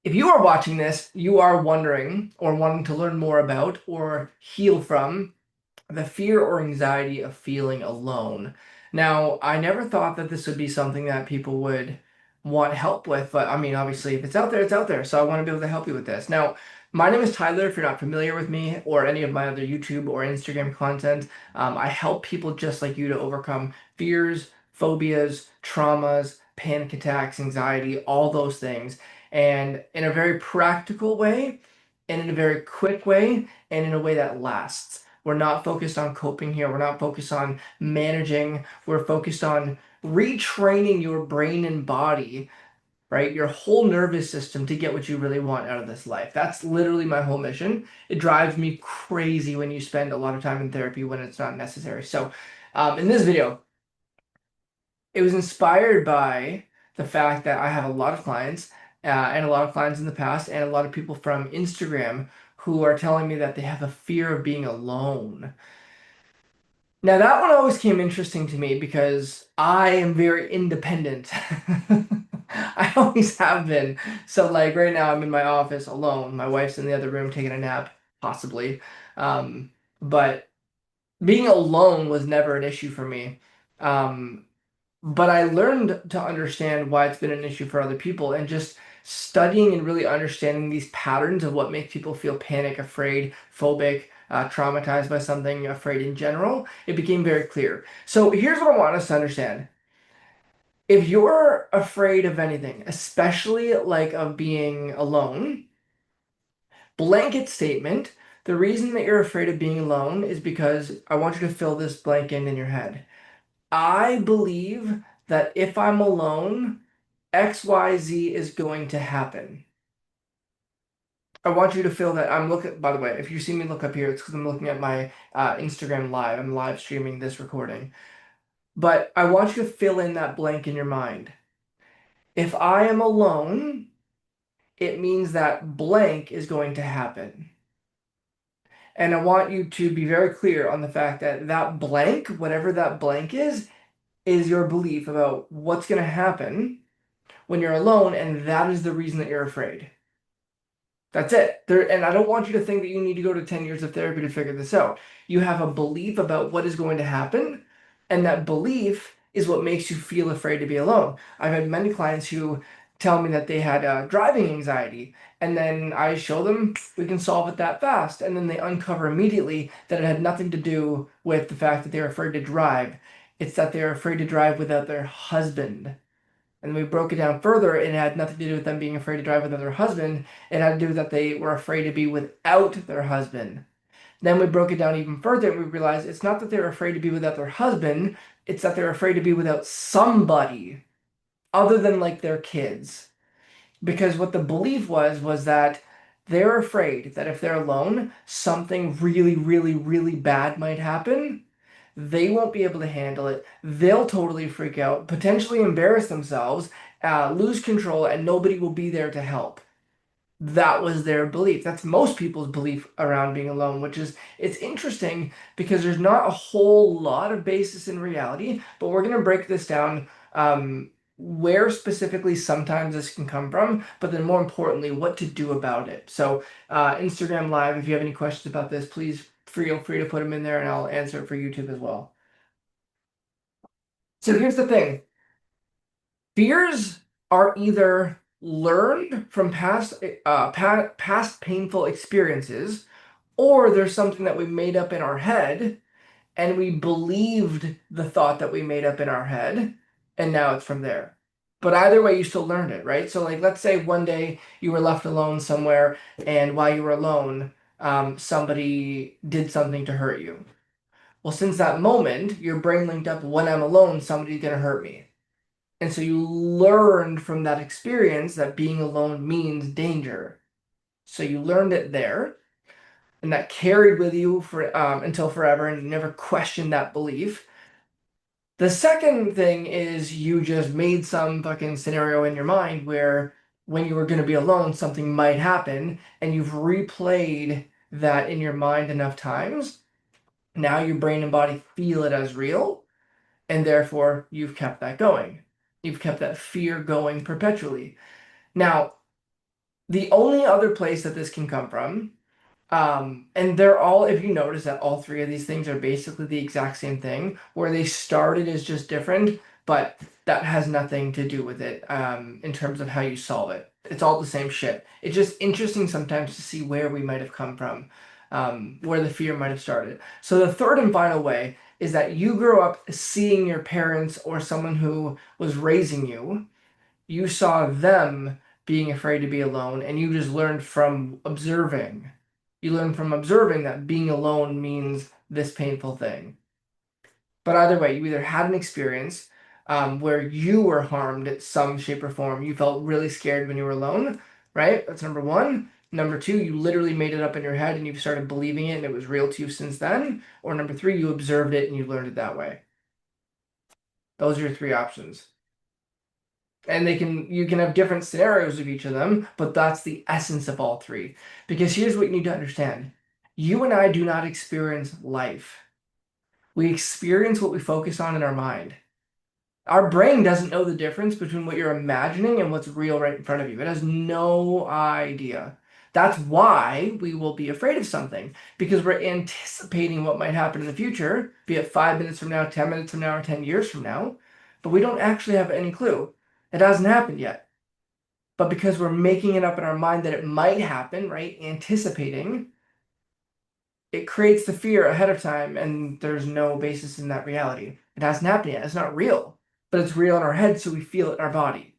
If you are watching this, you are wondering or wanting to learn more about or heal from the fear or anxiety of feeling alone. Now, I never thought that this would be something that people would want help with, but I mean, obviously, if it's out there, it's out there. So I want to be able to help you with this. Now, my name is Tyler. If you're not familiar with me or any of my other YouTube or Instagram content, I help people just like you to overcome fears, phobias, traumas, panic attacks, anxiety, all those things, and in a very practical way, and in a very quick way, and in a way that lasts. We're not focused on coping here. We're not focused on managing. We're focused on retraining your brain and body, right? Your whole nervous system to get what you really want out of this life. That's literally my whole mission. It drives me crazy when you spend a lot of time in therapy when it's not necessary. So, in this video, it was inspired by the fact that I have a lot of clients, and a lot of clients in the past, and a lot of people from Instagram who are telling me that they have a fear of being alone. Now that one always came interesting to me because I am very independent. I always have been. So like right now I'm in my office alone. My wife's in the other room taking a nap, possibly. But being alone was never an issue for me. Um, but I learned to understand why it's been an issue for other people, and just studying and really understanding these patterns of what makes people feel panic, afraid, phobic, traumatized by something, afraid in general, it became very clear. So here's what I want us to understand. If you're afraid of anything, especially like of being alone, blanket statement, the reason that you're afraid of being alone is because I want you to fill this blank in your head. I believe that if I'm alone, XYZ is going to happen. I want you to feel that I'm looking, by the way, if you see me look up here, it's because I'm looking at my Instagram live. I'm live streaming this recording. But I want you to fill in that blank in your mind. If I am alone, it means that blank is going to happen. And I want you to be very clear on the fact that that blank, whatever that blank is your belief about what's going to happen when you're alone, and that is the reason that you're afraid. That's it. And I don't want you to think that you need to go to 10 years of therapy to figure this out. You have a belief about what is going to happen, and that belief is what makes you feel afraid to be alone. I've had many clients who tell me that they had driving anxiety, and then I show them we can solve it that fast, and then they uncover immediately that it had nothing to do with the fact that they're afraid to drive. It's that they're afraid to drive without their husband. And we broke it down further, and it had nothing to do with them being afraid to drive without their husband. It had to do with that they were afraid to be without their husband. Then we broke it down even further, and we realized it's not that they're afraid to be without their husband, it's that they're afraid to be without somebody other than like their kids. Because what the belief was that they're afraid that if they're alone, something really, really, really bad might happen. They won't be able to handle it. They'll totally freak out, potentially embarrass themselves, lose control, and nobody will be there to help. That was their belief. That's most people's belief around being alone, which is, it's interesting because there's not a whole lot of basis in reality, but we're going to break this down, where specifically sometimes this can come from, but then more importantly, what to do about it. So, Instagram Live, if you have any questions about this, please feel free to put them in there and I'll answer it for YouTube as well. So here's the thing. Fears are either learned from past painful experiences, or there's something that we made up in our head and we believed the thought that we made up in our head, and now it's from there. But either way, you still learned it, right? So, like, let's say one day you were left alone somewhere, and while you were alone, somebody did something to hurt you. Well, since that moment, your brain linked up, when I'm alone, somebody's gonna hurt me. And so you learned from that experience that being alone means danger. So you learned it there, and that carried with you for until forever, and you never questioned that belief. The second thing is you just made some fucking scenario in your mind where when you were going to be alone, something might happen, and you've replayed that in your mind enough times. Now your brain and body feel it as real, and therefore you've kept that going. You've kept that fear going perpetually. Now, The only other place that this can come from, and they're all, if you notice that all three of these things are basically the exact same thing, where they started is just different, but that has nothing to do with it, in terms of how you solve it. It's all the same shit. It's just interesting sometimes to see where we might have come from, where the fear might have started. So the third and final way is that you grow up seeing your parents or someone who was raising you saw them being afraid to be alone, and you just learned from observing. You learned from observing that being alone means this painful thing. But either way, you either had an experience where you were harmed in some shape or form. You felt really scared when you were alone, right? That's number one. Number two, you literally made it up in your head and you started believing it and it was real to you since then. Or number three, you observed it and you learned it that way. Those are your three options. And you can have different scenarios of each of them, but that's the essence of all three. Because here's what you need to understand. You and I do not experience life. We experience what we focus on in our mind. Our brain doesn't know the difference between what you're imagining and what's real right in front of you. It has no idea. That's why we will be afraid of something, because we're anticipating what might happen in the future, be it 5 minutes from now, 10 minutes from now, or 10 years from now, but we don't actually have any clue. It hasn't happened yet. But because we're making it up in our mind that it might happen, right? Anticipating, it creates the fear ahead of time, and there's no basis in that reality. It hasn't happened yet. It's not real, but it's real in our head, so we feel it in our body.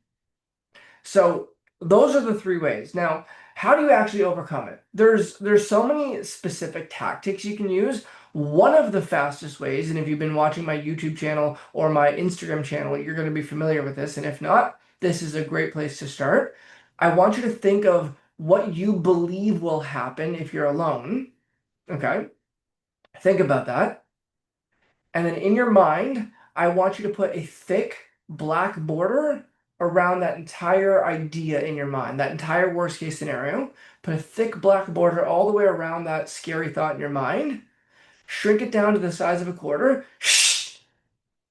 So those are the three ways. Now, how do you actually overcome it? There's so many specific tactics you can use. One of the fastest ways, and if you've been watching my YouTube channel or my Instagram channel, you're going to be familiar with this. And if not, this is a great place to start. I want you to think of what you believe will happen if you're alone. Okay? Think about that. And then in your mind, I want you to put a thick black border around that entire idea in your mind, that entire worst case scenario. Put a thick black border all the way around that scary thought in your mind. Shrink it down to the size of a quarter.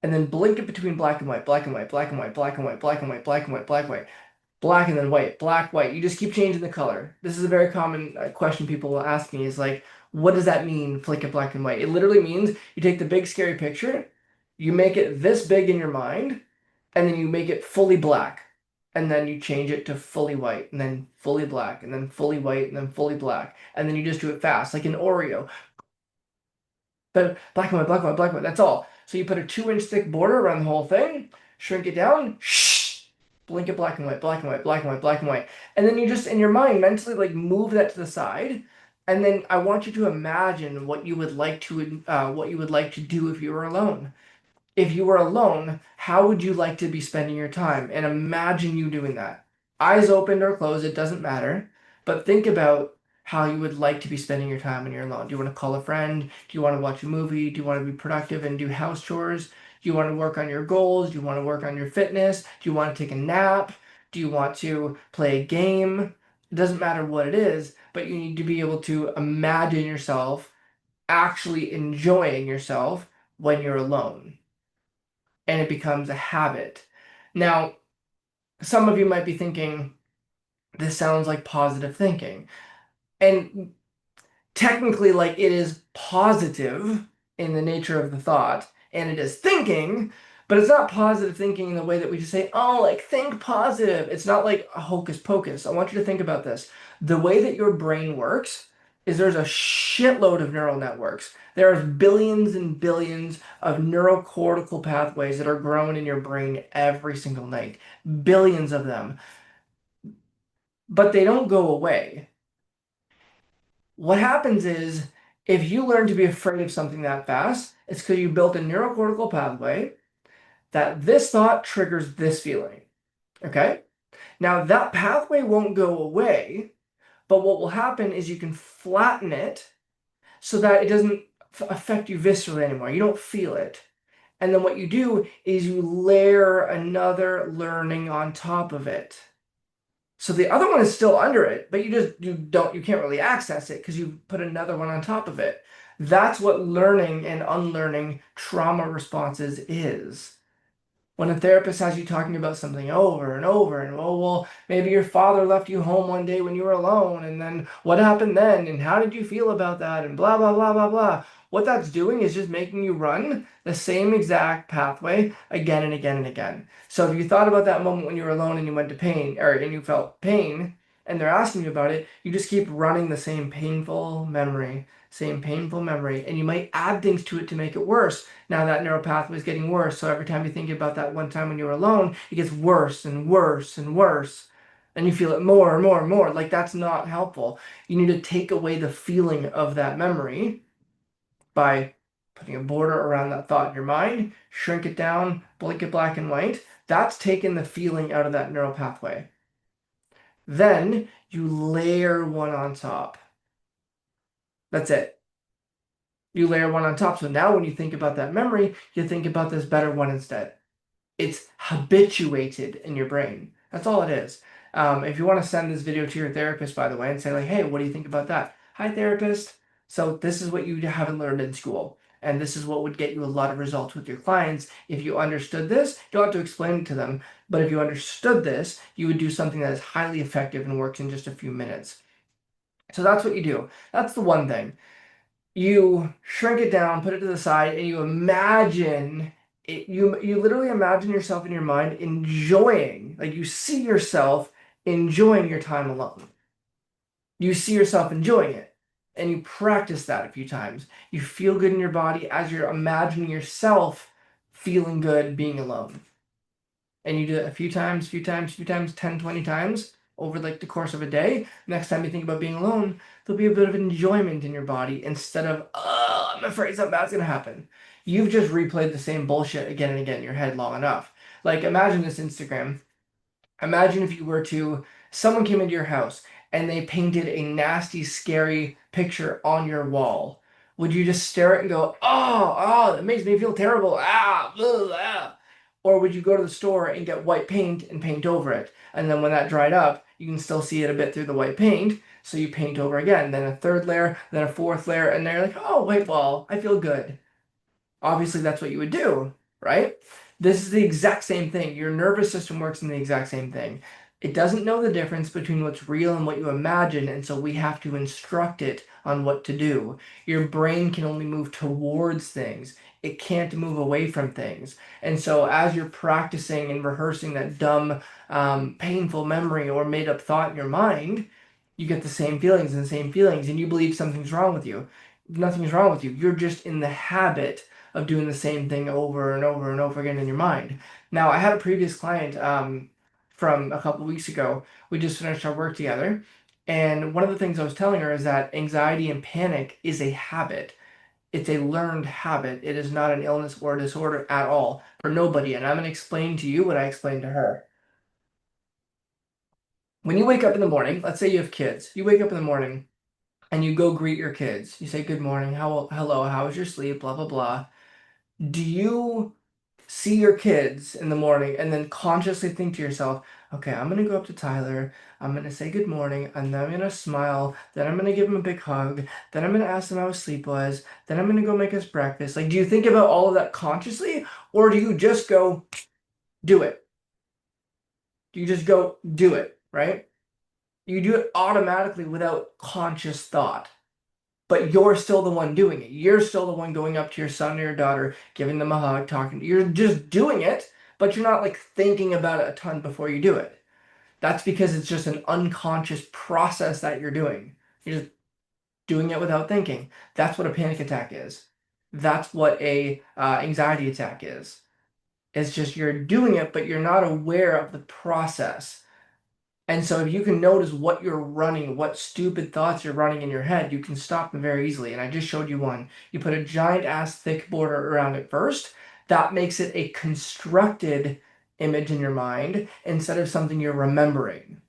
And then blink it between black and white, black and white, black and white, black and white, black and white, black and white, black and white, black and then white, black, white. You just keep changing the color. This is a very common question people will ask me is like, what does that mean, flick it black and white? It literally means you take the big scary picture, you make it this big in your mind, and then you make it fully black. And then you change it to fully white, and then fully black, and then fully white, and then fully black. And then you just do it fast, like an Oreo. But black and white, black and white, black and white, that's all. So you put a 2-inch thick border around the whole thing, shrink it down, blink it black and white, black and white, black and white, black and white. And then you just, in your mind, mentally like move that to the side. And then I want you to imagine what you would like to do if you were alone. If you were alone, how would you like to be spending your time? And imagine you doing that. Eyes open or closed, it doesn't matter. But think about how you would like to be spending your time when you're alone. Do you want to call a friend? Do you want to watch a movie? Do you want to be productive and do house chores? Do you want to work on your goals? Do you want to work on your fitness? Do you want to take a nap? Do you want to play a game? It doesn't matter what it is, but you need to be able to imagine yourself actually enjoying yourself when you're alone, and it becomes a habit. Now, some of you might be thinking, this sounds like positive thinking. And technically, like, it is positive in the nature of the thought, and it is thinking, but it's not positive thinking in the way that we just say, oh, like, think positive. It's not like a hocus pocus. I want you to think about this. The way that your brain works is there's a shitload of neural networks. There's billions and billions of neurocortical pathways that are growing in your brain every single night. Billions of them. But they don't go away. What happens is, if you learn to be afraid of something that fast, it's because you built a neurocortical pathway that this thought triggers this feeling. Okay? Now, that pathway won't go away, but what will happen is you can flatten it so that it doesn't affect you viscerally anymore. You don't feel it. And then what you do is you layer another learning on top of it. So the other one is still under it, but you can't really access it because you put another one on top of it. That's what learning and unlearning trauma responses is. When a therapist has you talking about something over and over, and oh, well, maybe your father left you home one day when you were alone, and then what happened then, and how did you feel about that, and blah, blah, blah, blah, blah. What that's doing is just making you run the same exact pathway again and again and again. So if you thought about that moment when you were alone and you went to pain, or and you felt pain, and they're asking you about it, you just keep running the same painful memory, and you might add things to it to make it worse. Now that neural pathway is getting worse, so every time you think about that one time when you were alone, it gets worse and worse and worse. And you feel it more and more and more. Like that's not helpful. You need to take away the feeling of that memory by putting a border around that thought in your mind, shrink it down, blink it black and white. That's taking the feeling out of that neural pathway. Then you layer one on top. That's it. You layer one on top. So now when you think about that memory, you think about this better one instead. It's habituated in your brain. That's all it is. If you want to send this video to your therapist, by the way, and say like, hey, what do you think about that? Hi, therapist. So this is what you haven't learned in school. And this is what would get you a lot of results with your clients. If you understood this, you don't have to explain it to them. But if you understood this, you would do something that is highly effective and works in just a few minutes. So that's what you do. That's the one thing. You shrink it down, put it to the side, and you imagine it, you literally imagine yourself in your mind enjoying, like you see yourself enjoying your time alone. You see yourself enjoying it. And you practice that a few times. You feel good in your body as you're imagining yourself feeling good being alone. And you do it a few times, few times, few times, 10, 20 times over like the course of a day. Next time you think about being alone, there'll be a bit of enjoyment in your body instead of, oh, I'm afraid something bad's gonna happen. You've just replayed the same bullshit again and again in your head long enough. Like imagine this Instagram. Imagine if you were to, someone came into your house and they painted a nasty, scary picture on your wall. Would you just stare at it and go, oh, that makes me feel terrible, ah. Or would you go to the store and get white paint and paint over it? And then when that dried up, you can still see it a bit through the white paint, so you paint over again, then a third layer, then a fourth layer, and they're like, oh, white wall, I feel good. Obviously, that's what you would do, right? This is the exact same thing. Your nervous system works in the exact same thing. It doesn't know the difference between what's real and what you imagine, and so we have to instruct it on what to do. Your brain can only move towards things. It can't move away from things. And so as you're practicing and rehearsing that dumb, painful memory or made-up thought in your mind, you get the same feelings and the same feelings, and you believe something's wrong with you. Nothing's wrong with you. You're just in the habit of doing the same thing over and over and over again in your mind. Now, I had a previous client from a couple weeks ago. We just finished our work together. And one of the things I was telling her is that anxiety and panic is a habit. It's a learned habit. It is not an illness or a disorder at all for nobody. And I'm going to explain to you what I explained to her. When you wake up in the morning, let's say you have kids, you wake up in the morning and you go greet your kids. You say, good morning, hello, how was your sleep, blah, blah, blah. Do you see your kids in the morning and then consciously think to yourself, okay, I'm going to go up to Tyler, I'm going to say good morning, and then I'm going to smile, then I'm going to give him a big hug, then I'm going to ask him how his sleep was, then I'm going to go make us breakfast? Like, do you think about all of that consciously, or do you just go do it? Do you just go do it, right? You do it automatically without conscious thought. But you're still the one doing it. You're still the one going up to your son or your daughter, giving them a hug, talking. You're just doing it, but you're not like thinking about it a ton before you do it. That's because it's just an unconscious process that you're doing. You're just doing it without thinking. That's what a panic attack is. That's what a anxiety attack is. It's just you're doing it, but you're not aware of the process. And so if you can notice what you're running, what stupid thoughts you're running in your head, you can stop them very easily. And I just showed you one. You put a giant ass thick border around it first. That makes it a constructed image in your mind instead of something you're remembering.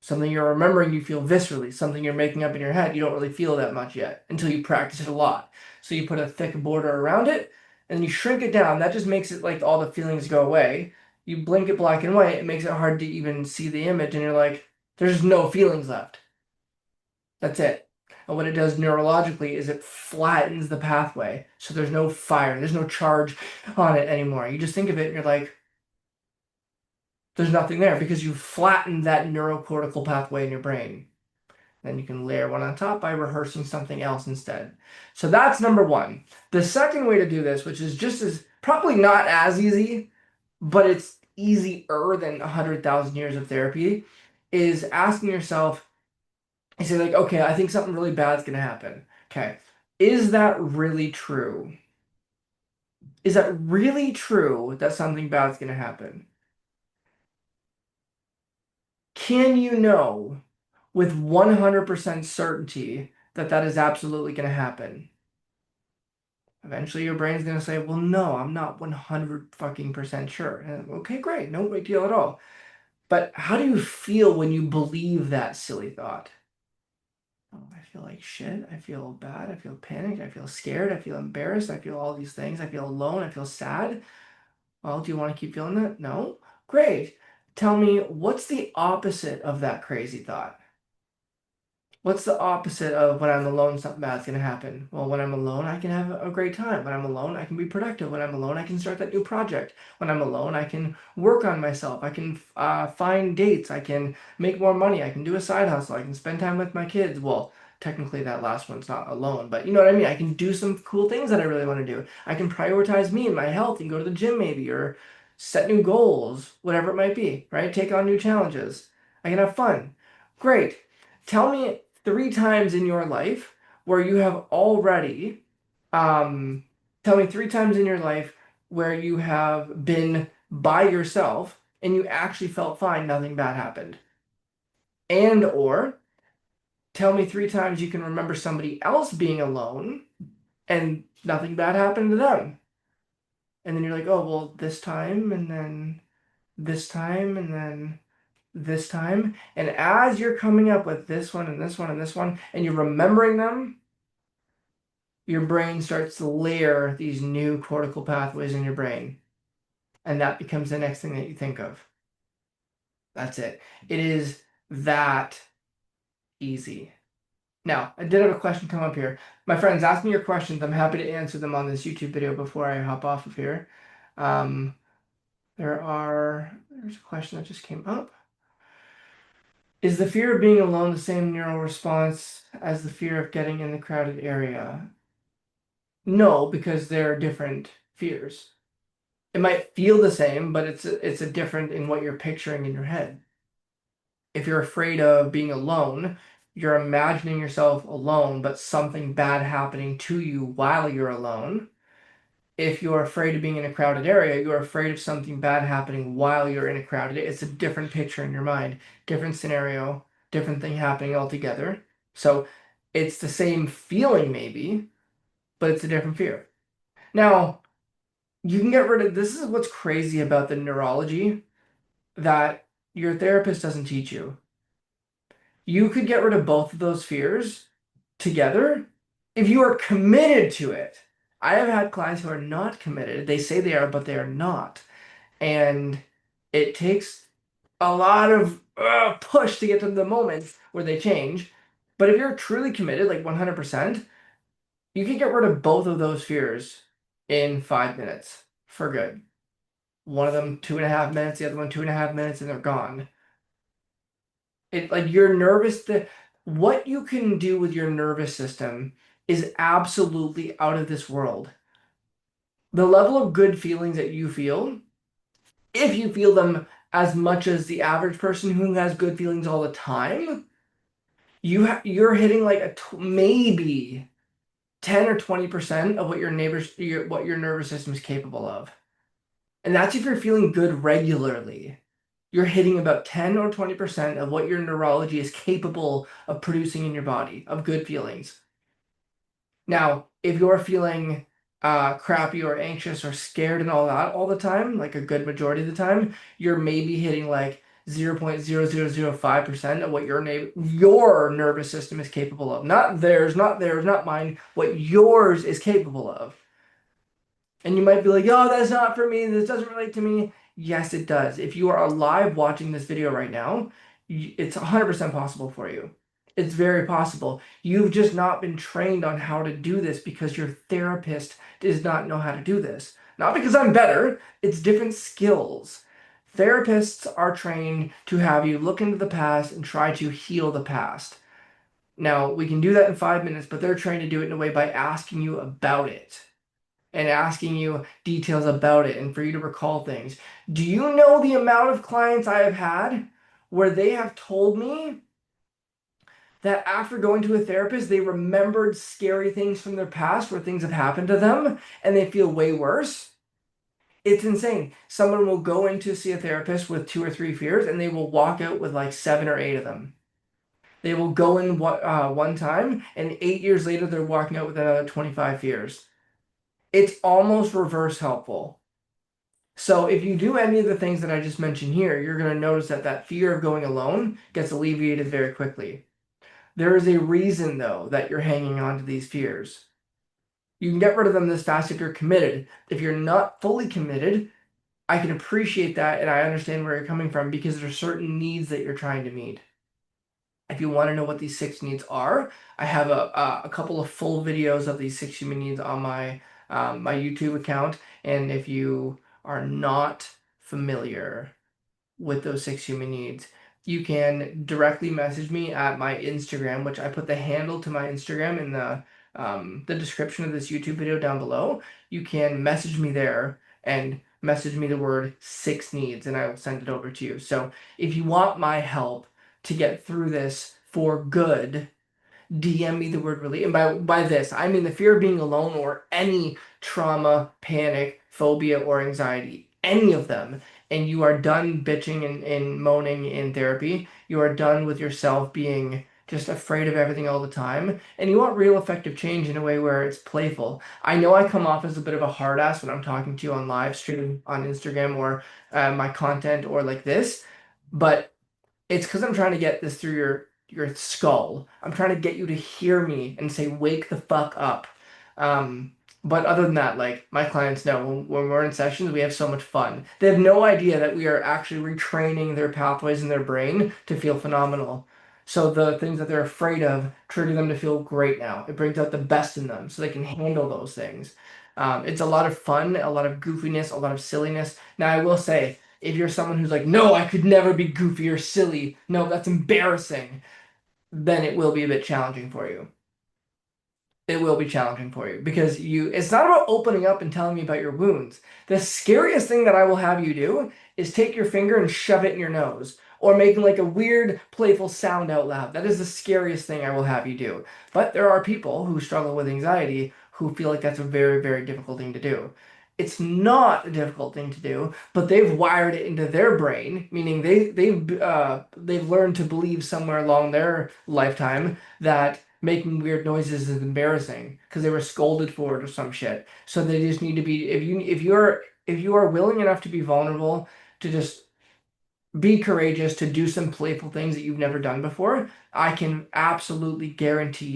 Something you're remembering you feel viscerally. Something you're making up in your head you don't really feel that much yet until you practice it a lot. So you put a thick border around it and you shrink it down. That just makes it like all the feelings go away. You blink it black and white, it makes it hard to even see the image, and you're like, there's no feelings left. That's it. And what it does neurologically is it flattens the pathway. So there's no fire, there's no charge on it anymore. You just think of it and you're like, there's nothing there because you flattened that neurocortical pathway in your brain. Then you can layer one on top by rehearsing something else instead. So that's number one. The second way to do this, which is just as probably not as easy, but it's easier than 100,000 years of therapy, is asking yourself, you say like, okay, I think something really bad is going to happen. Okay, is that really true? Is that really true that something bad is going to happen? Can you know with 100% certainty that that is absolutely going to happen? Eventually your brain's going to say, well, no, I'm not 100 fucking percent sure. And, okay, great. No big deal at all. But how do you feel when you believe that silly thought? Oh, I feel like shit. I feel bad. I feel panicked. I feel scared. I feel embarrassed. I feel all these things. I feel alone. I feel sad. Well, do you want to keep feeling that? No? Great. Tell me, what's the opposite of that crazy thought? What's the opposite of when I'm alone, something bad's gonna happen? Well, when I'm alone, I can have a great time. When I'm alone, I can be productive. When I'm alone, I can start that new project. When I'm alone, I can work on myself. I can find dates. I can make more money. I can do a side hustle. I can spend time with my kids. Well, technically that last one's not alone, but you know what I mean? I can do some cool things that I really want to do. I can prioritize me and my health and go to the gym maybe or set new goals, whatever it might be, right? Take on new challenges. I can have fun. Great. Tell me three times in your life where you have already, um, tell me three times in your life where you have been by yourself and you actually felt fine, nothing bad happened. And or tell me three times you can remember somebody else being alone and nothing bad happened to them. And then you're like, oh, well, this time, and then this time, and then this time. And as you're coming up with this one and this one and this one, and you're remembering them, your brain starts to layer these new cortical pathways in your brain. And that becomes the next thing that you think of. That's it. It is that easy. Now, I did have a question come up here. My friends, ask me your questions. I'm happy to answer them on this YouTube video before I hop off of here. Um, there's a question that just came up. Is the fear of being alone the same neural response as the fear of getting in the crowded area? No, because they're different fears. It might feel the same, but it's a different in what you're picturing in your head. If you're afraid of being alone, you're imagining yourself alone, but something bad happening to you while you're alone. If you're afraid of being in a crowded area, you're afraid of something bad happening while you're in a crowded area. It's a different picture in your mind, different scenario, different thing happening altogether. So it's the same feeling maybe, but it's a different fear. Now, you can get rid of this is what's crazy about the neurology that your therapist doesn't teach you. You could get rid of both of those fears together if you are committed to it. I have had clients who are not committed. They say they are, but they are not. And it takes a lot of push to get to the moment where they change. But if you're truly committed, like 100%, you can get rid of both of those fears in 5 minutes for good. One of them 2.5 minutes, the other one 2.5 minutes, and they're gone. It like your what you can do with your nervous system is absolutely out of this world. The level of good feelings that you feel, if you feel them as much as the average person who has good feelings all the time, you're hitting like maybe 10 or 20% of what what your nervous system is capable of. And that's if you're feeling good regularly. You're hitting about 10 or 20% of what your neurology is capable of producing in your body, of good feelings. Now, if you're feeling crappy or anxious or scared and all that all the time, like a good majority of the time, you're maybe hitting like 0.0005% of what your nervous system is capable of. Not theirs, not mine, what yours is capable of. And you might be like, oh, that's not for me. This doesn't relate to me. Yes, it does. If you are alive watching this video right now, it's 100% possible for you. It's very possible. You've just not been trained on how to do this because your therapist does not know how to do this. Not because I'm better, it's different skills. Therapists are trained to have you look into the past and try to heal the past. Now, we can do that in 5 minutes, but they're trained to do it in a way by asking you about it and asking you details about it and for you to recall things. Do you know the amount of clients I have had where they have told me that after going to a therapist, they remembered scary things from their past where things have happened to them and they feel way worse? It's insane. Someone will go in to see a therapist with two or three fears and they will walk out with like seven or eight of them. They will go in one time and 8 years later, they're walking out with another 25 fears. It's almost reverse helpful. So if you do any of the things that I just mentioned here, you're going to notice that that fear of going alone gets alleviated very quickly. There is a reason, though, that you're hanging on to these fears. You can get rid of them this fast if you're committed. If you're not fully committed, I can appreciate that and I understand where you're coming from because there's certain needs that you're trying to meet. If you want to know what these six needs are, I have a couple of full videos of these six human needs on my YouTube account. And if you are not familiar with those six human needs, you can directly message me at my Instagram, which I put the handle to my Instagram in the description of this YouTube video down below. You can message me there and message me the word six needs, and I will send it over to you. So if you want my help to get through this for good, DM me the word relief. And by this, I mean the fear of being alone or any trauma, panic, phobia, or anxiety, any of them. And you are done bitching and moaning in therapy. You are done with yourself being just afraid of everything all the time. And you want real effective change in a way where it's playful. I know I come off as a bit of a hard ass when I'm talking to you on live stream on Instagram or my content or like this, but it's because I'm trying to get this through your skull. I'm trying to get you to hear me and say, wake the fuck up. Um, but other than that, like my clients know when we're in sessions, we have so much fun. They have no idea that we are actually retraining their pathways in their brain to feel phenomenal. So the things that they're afraid of trigger them to feel great now. It brings out the best in them so they can handle those things. It's a lot of fun, a lot of goofiness, a lot of silliness. Now, I will say, if you're someone who's like, no, I could never be goofy or silly, no, that's embarrassing, then it will be a bit challenging for you. It will be challenging for you because it's not about opening up and telling me about your wounds. The scariest thing that I will have you do is take your finger and shove it in your nose or making like a weird playful sound out loud. That is the scariest thing I will have you do. But there are people who struggle with anxiety who feel like that's a very, very difficult thing to do. It's not a difficult thing to do, but they've wired it into their brain, meaning they've learned to believe somewhere along their lifetime that making weird noises is embarrassing because they were scolded for it or some shit. So they just need to be if you are willing enough to be vulnerable to just be courageous to do some playful things that you've never done before, I can absolutely guarantee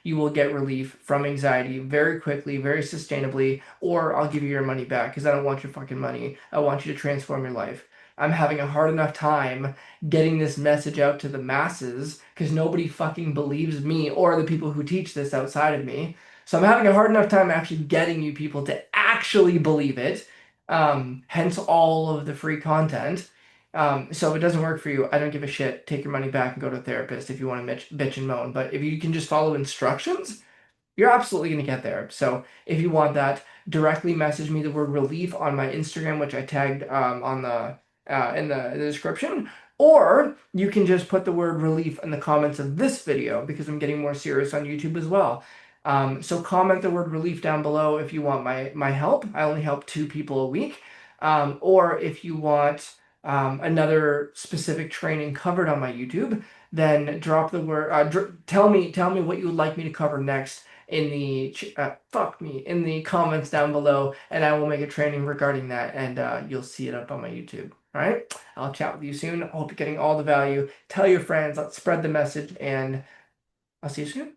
you will get relief from anxiety very quickly, very sustainably, or I'll give you your money back because I don't want your fucking money. I want you to transform your life. I'm having a hard enough time getting this message out to the masses because nobody fucking believes me or the people who teach this outside of me. So I'm having a hard enough time actually getting you people to actually believe it. Hence all of the free content. So if it doesn't work for you, I don't give a shit. Take your money back and go to a therapist if you want to bitch and moan. But if you can just follow instructions, you're absolutely going to get there. So if you want that, directly message me the word relief on my Instagram, which I tagged on the in the description, or you can just put the word relief in the comments of this video because I'm getting more serious on YouTube as well. So comment the word relief down below if you want my help. I only help 2 people a week. Or if you want another specific training covered on my YouTube, then drop the word. Tell me what you would like me to cover next in the in the comments down below, and I will make a training regarding that, and you'll see it up on my YouTube. All right, I'll chat with you soon. I hope you're getting all the value. Tell your friends. Let's spread the message, and I'll see you soon.